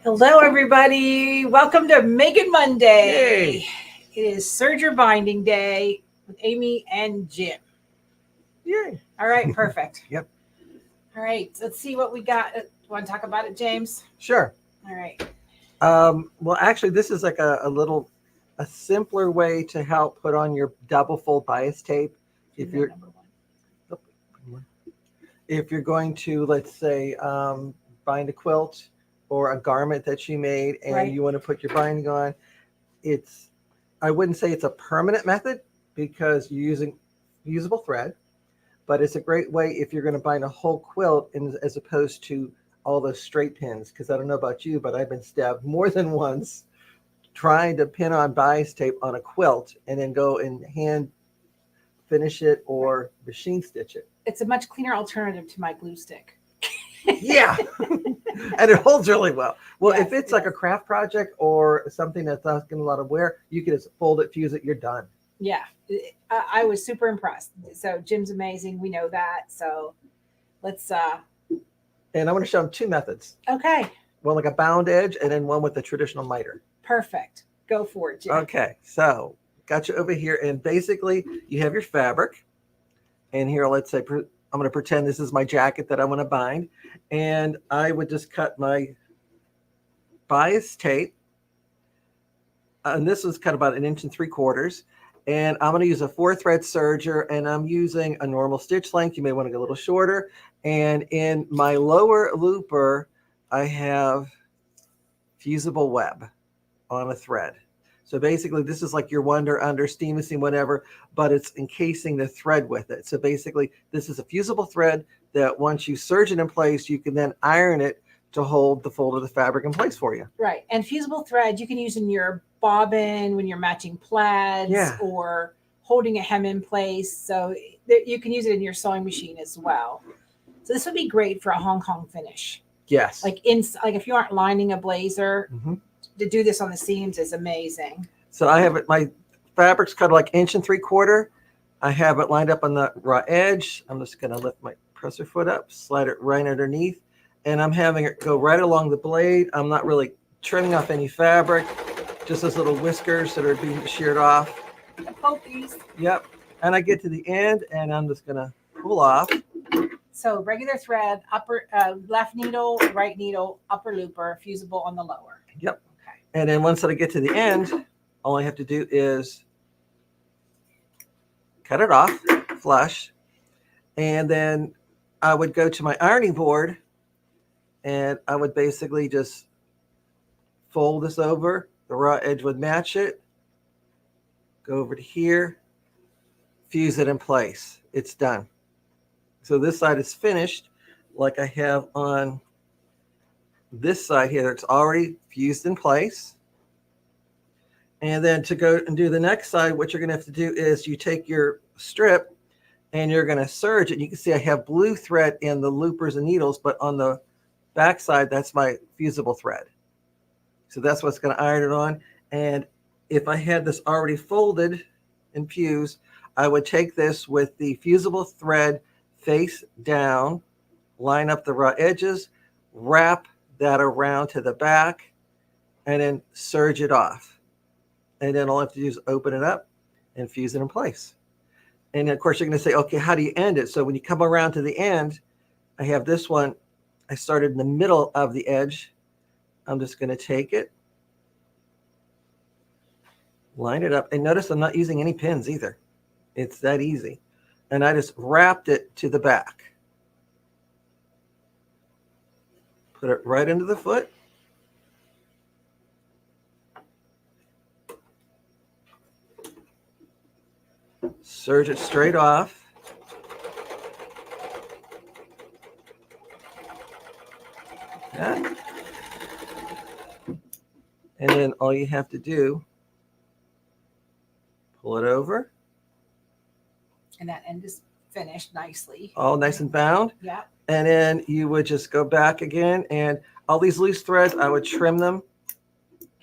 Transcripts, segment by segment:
Hello, everybody. Welcome to Make It Monday. Yay. It is Serger Binding Day with Amy and Jim. Yay. All right, perfect. Yep. All right, let's see what we got. Want to talk about it, James? Sure. All right. Well, actually, this is like a simpler way to help put on your double fold bias tape. If you're Number one. if you're going to, let's say, bind a quilt or a garment that you made, and Right. you want to put your binding on, I wouldn't say it's a permanent method because you're using usable thread, but it's a great way if you're going to bind a whole quilt as opposed to all those straight pins. Because I don't know about you, but I've been stabbed more than once trying to pin on bias tape on a quilt and then go and hand finish it or machine stitch it. It's a much cleaner alternative to my glue stick. Yeah. And it holds really well. Well, Yes, if it's it like a does. craft project or something that's not getting a lot of wear, you can just fold it, fuse it, you're done. Yeah, I was super impressed. So Jim's amazing. We know that. So let's. And I want to show them two methods. Okay, One like a bound edge and then one with the traditional miter. perfect. Go for it, Jim. Okay, so got you over here, and basically you have your fabric, and here let's say I'm going to pretend this is my jacket that I want to bind, and I would just cut my bias tape, and this was cut about 1.75 inches, and I'm going to use a 4-thread serger, and I'm using a normal stitch length. You may want to go a little shorter, and in my lower looper I have fusible web on a thread. So basically this is like your wonder under steam machine, whatever, but it's encasing the thread with it. So basically this is a fusible thread that once you serge it in place, you can then iron it to hold the fold of the fabric in place for you. Right. And fusible thread you can use in your bobbin when you're matching plaids Yeah. or holding a hem in place. So you can use it in your sewing machine as well. So this would be great for a Hong Kong finish. Yes. Like if you aren't lining a blazer, to do this on the seams is amazing. So I have it, my fabric's cut like 1.75 inches. I have it lined up on the raw edge. I'm just going to lift my presser foot up, slide it right underneath, and I'm having it go right along the blade. I'm not really trimming off any fabric, just those little whiskers that are being sheared off. Pokies. Yep. And I get to the end, and I'm just going to pull off. So regular thread, upper left needle, right needle, upper looper, fusible on the lower. Yep. Okay. And then once I get to the end, all I have to do is cut it off flush. And then I would go to my ironing board, and I would basically just fold this over. The raw edge would match it. Go over to here, fuse it in place. It's done. So this side is finished like I have on this side here. It's already fused in place. And then to go and do the next side, what you're going to have to do is you take your strip and you're going to serge it. You can see I have blue thread in the loopers and needles, but on the back side, that's my fusible thread. So that's what's going to iron it on. And if I had this already folded and fused, I would take this with the fusible thread face down, line up the raw edges, wrap that around to the back, and then serge it off. And then all I have to do is open it up and fuse it in place. And of course, you're going to say, okay, how do you end it? So when you come around to the end, I have this one. I started in the middle of the edge. I'm just going to take it, line it up. And notice I'm not using any pins either. It's that easy. And I just wrapped it to the back. Put it right into the foot. Serge it straight off. That. And then all you have to do, pull it over. And that end is finished nicely. All nice and bound. Yeah. And then you would just go back again, and all these loose threads, I would trim them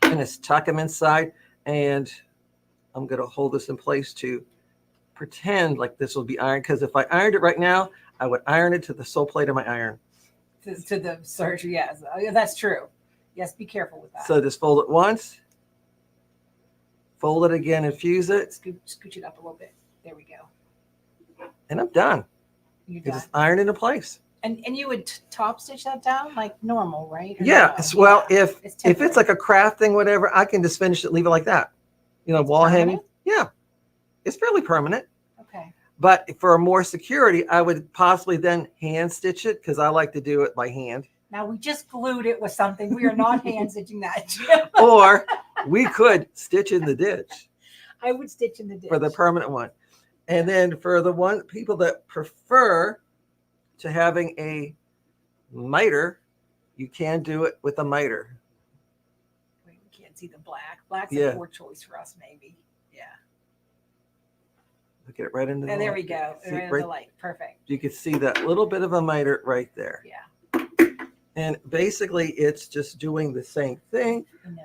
and just tuck them inside. And I'm going to hold this in place to pretend like this will be ironed, because if I ironed it right now, I would iron it to the sole plate of my iron. To the serger, yes, that's true. Yes, be careful with that. So just fold it once, fold it again and fuse it. Scooch it up a little bit. There we go. And I'm done. You're You done. just iron into place. And you would top stitch that down like normal, right? Or Yeah. no? Well, Yeah. if it's like a craft thing, whatever, I can just finish it, leave it like that. You know, It's wall hanging. permanent? Yeah. It's fairly permanent. Okay. But for more security, I would possibly then hand stitch it because I like to do it by hand. Now we just glued it with something. We are not hand stitching that. Or we could stitch in the ditch I would stitch in the ditch. for the permanent one. And then for the people that prefer to having a miter, you can do it with a miter. Wait, we can't see the black. Black's Yeah. a poor choice for us, maybe. Yeah. Look at it right into the And there light. we go. See, Right in the light. Perfect. You can see that little bit of a miter right there. Yeah. And basically it's just doing the same thing. No.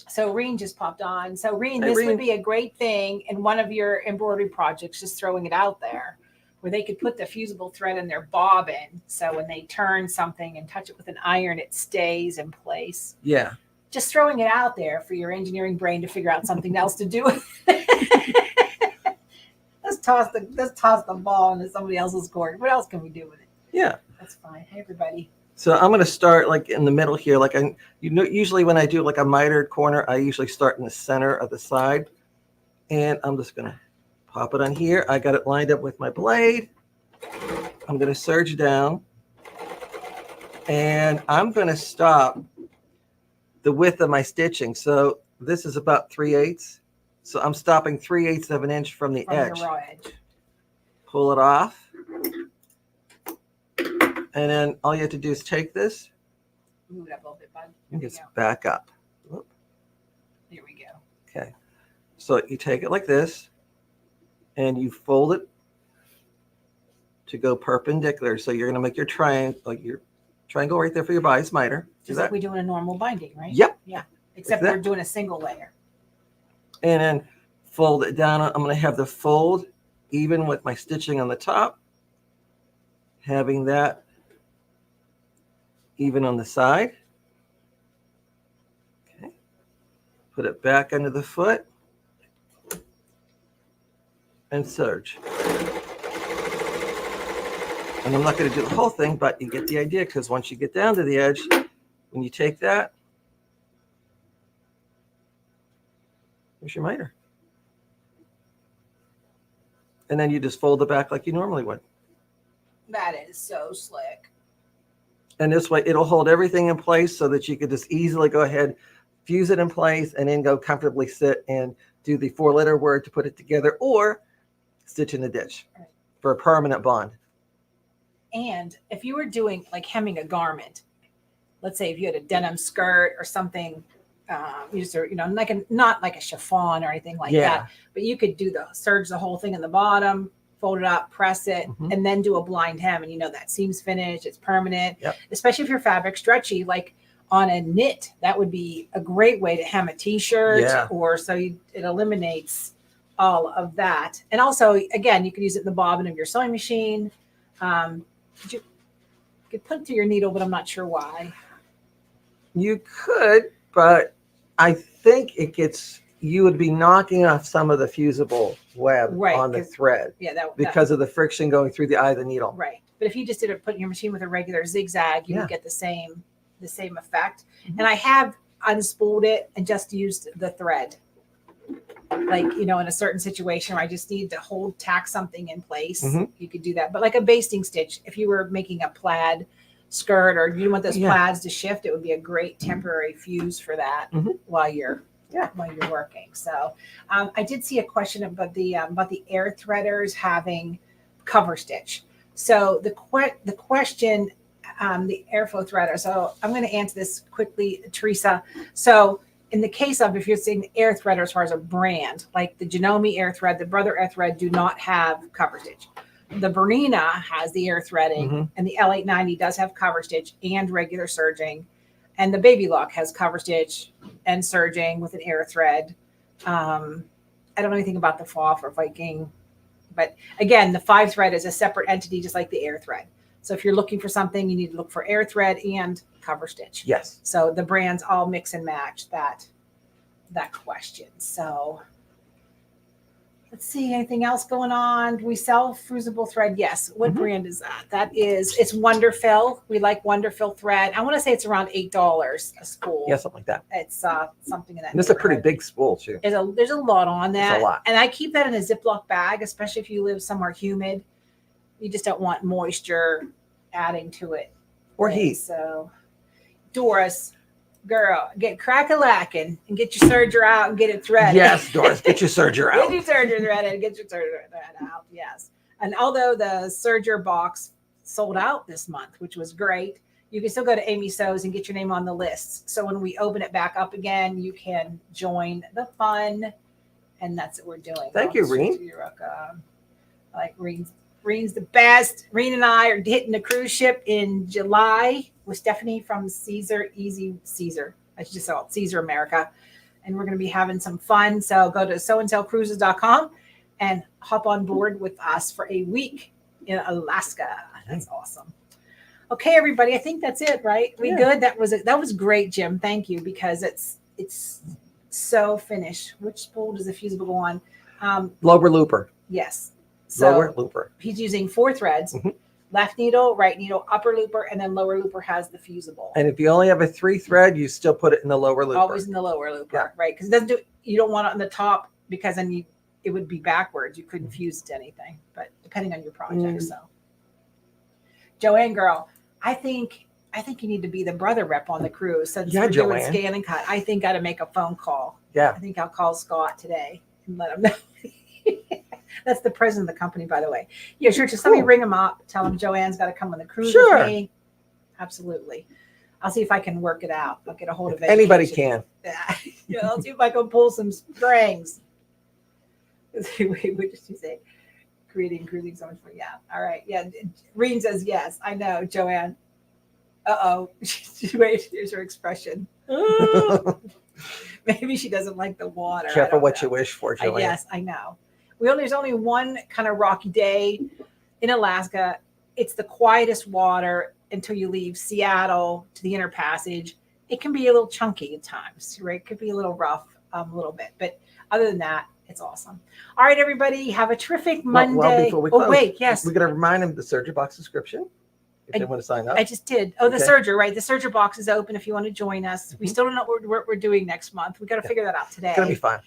So Reen just popped on. So Reen, Hey, this Reen. would be a great thing in one of your embroidery projects, just throwing it out there, where they could put the fusible thread in their bobbin. So when they turn something and touch it with an iron, it stays in place. Yeah. Just throwing it out there for your engineering brain to figure out something else to do with it. Let's toss the ball into somebody else's court. What else can we do with it? Yeah. That's fine. Hey, everybody. So I'm going to start like in the middle here. Like usually when I do like a mitered corner, I usually start in the center of the side. And I'm just going to pop it on here. I got it lined up with my blade. I'm going to serge down. And I'm going to stop the width of my stitching. So this is about 3/8. So I'm stopping 3/8 of an inch from the From edge. your raw edge. Pull it off. And then all you have to do is take this Move it up a little bit, bud. There and we just go. back up. Whoop. There we go. Okay. So you take it like this and you fold it to go perpendicular. So you're going to make your triangle, like your triangle right there for your bias miter. See Just like that? we do in a normal binding, right? Yep. Yeah. Except Like we're that. doing a single layer. And then fold it down. I'm going to have the fold even with my stitching on the top. Having that even on the side. Okay. Put it back under the foot and serge. And I'm not going to do the whole thing, but you get the idea, because once you get down to the edge, when you take that, here's your miter. And then you just fold it back like you normally would. That is so slick. And this way it'll hold everything in place so that you could just easily go ahead, fuse it in place, and then go comfortably sit and do the 4-letter word to put it together, or stitch in the ditch for a permanent bond. And if you were doing like hemming a garment, let's say if you had a denim skirt or something, not like a chiffon or anything like that, but you could do serge the whole thing in the bottom, fold it up, press it, and then do a blind hem. And that seam's finished, it's permanent. Yep. Especially if your fabric's stretchy, like on a knit, that would be a great way to hem a t-shirt. Yeah. Or so it eliminates all of that. And also, again, you could use it in the bobbin of your sewing machine. You could put it through your needle, but I'm not sure why. You could, but I think you would be knocking off some of the fusible web on the thread. Yeah, because of the friction going through the eye of the needle. Right. But if you just did it, put in your machine with a regular zigzag, you would get the same effect. And I have unspooled it and just used the thread. Like, in a certain situation where I just need to tack something in place, you could do that. But like a basting stitch, if you were making a plaid skirt or you want those plaids to shift, it would be a great temporary fuse for that while you're working. So I did see a question about the air threaders having cover stitch. So the question, the airflow threader. So I'm going to answer this quickly, Teresa. So in the case of, if you're saying air threader as far as a brand, like the Janome air thread, the Brother air thread do not have cover stitch. The Bernina has the air threading, and the L890 does have cover stitch and regular serging. And the Baby Lock has cover stitch and serging with an air thread. I don't know anything about the FOF or Viking. But again, the 5 thread is a separate entity, just like the air thread. So if you're looking for something, you need to look for air thread and cover stitch. Yes. So the brands all mix and match that question. So let's see, anything else going on? We sell fusible thread. Yes. What brand is that? It's Wonderfill. We like Wonderfill thread. I want to say it's around $8 a spool. Yeah, something like that. It's something in that. And it's a pretty big spool too. There's a lot on that. It's a lot. And I keep that in a Ziploc bag, especially if you live somewhere humid. You just don't want moisture adding to it. Or heat. So Doris, girl, get crack-a-lacking and get your Serger out and get it threaded. Yes, Doris, get your Serger out. Get your Serger threaded. Get your Serger thread out. Yes. And although the Serger box sold out this month, which was great, you can still go to Amy Sews and get your name on the list. So when we open it back up again, you can join the fun. And that's what we're doing. Thank you, Reen. You're welcome. Like Reen's the best. Reen and I are hitting a cruise ship in July with Stephanie from Caesar I should just say Caesar America. And we're going to be having some fun. So go to sewandtellcruises.com and hop on board with us for a week in Alaska. That's awesome. Okay, everybody. I think that's it, right? We good? That was great, Jim. Thank you, because it's so finished. Which spool does the fusible go on? Lower looper. Yes. So Lower looper. He's using 4 threads. Left needle, right needle, upper looper, and then lower looper has the fusible. And if you only have a 3 thread, you still put it in the lower looper. Always in the lower looper, right? Because it doesn't you don't want it on the top, because then it would be backwards. You couldn't fuse it to anything, but depending on your project. So Joanne, girl, I think you need to be the brother rep on the cruise, since we're doing scan and cut. I think I got to make a phone call. Yeah. I think I'll call Scott today and let him know. That's the president of the company, by the way. Yeah, sure. Just let me ring him up. Tell him Joanne's got to come on the cruise with me. Absolutely. I'll see if I can work it out. I'll get a hold of it. Anybody can. Yeah, I'll see if I can pull some strings. What did she say? Creating cruising so much fun. Yeah. All right. Yeah. Reen says yes. I know, Joanne. Uh-oh. Here's her expression. Maybe she doesn't like the water. Careful what you wish for, Joanne. Yes, I know. There's only one kind of rocky day in Alaska. It's the quietest water until you leave Seattle to the Inner Passage. It can be a little chunky at times, right? It could be a little rough, a little bit. But other than that, it's awesome. All right, everybody, have a terrific Monday. Well, before we close, wait, yes. We're going to remind them the Serger box subscription if they want to sign up. I just did. Oh, the Serger, right? The Serger box is open if you want to join us. We still don't know what we're doing next month. We got to figure that out today. It's going to be fun.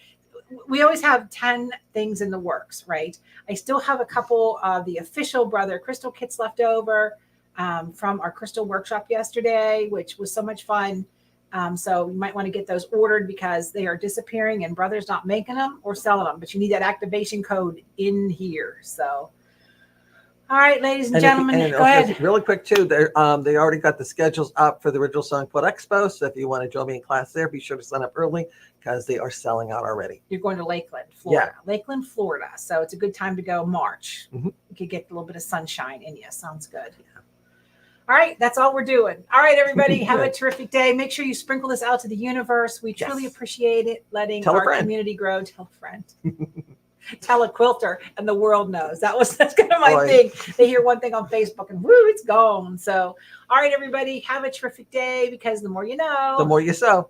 We always have 10 things in the works, right? I still have a couple of the official Brother Crystal kits left over from our crystal workshop yesterday, which was so much fun. So you might want to get those ordered, because they are disappearing and Brother's not making them or selling them, but you need that activation code in here. So, all right, ladies and gentlemen, go ahead. Really quick too, they already got the schedules up for the Original Sewing Quilt Expo. So if you want to join me in class there, be sure to sign up early, because they are selling out already. You're going to Lakeland, Florida. Yeah. Lakeland, Florida. So it's a good time to go. March. You could get a little bit of sunshine in you. Sounds good. Yeah. All right. That's all we're doing. All right, everybody. Have a terrific day. Make sure you sprinkle this out to the universe. We truly appreciate it. Letting our community grow. Tell a friend. Tell a quilter, and the world knows. That's kind of my thing. They hear one thing on Facebook and woo, it's gone. So, all right, everybody, have a terrific day, because the more you know, the more you sew.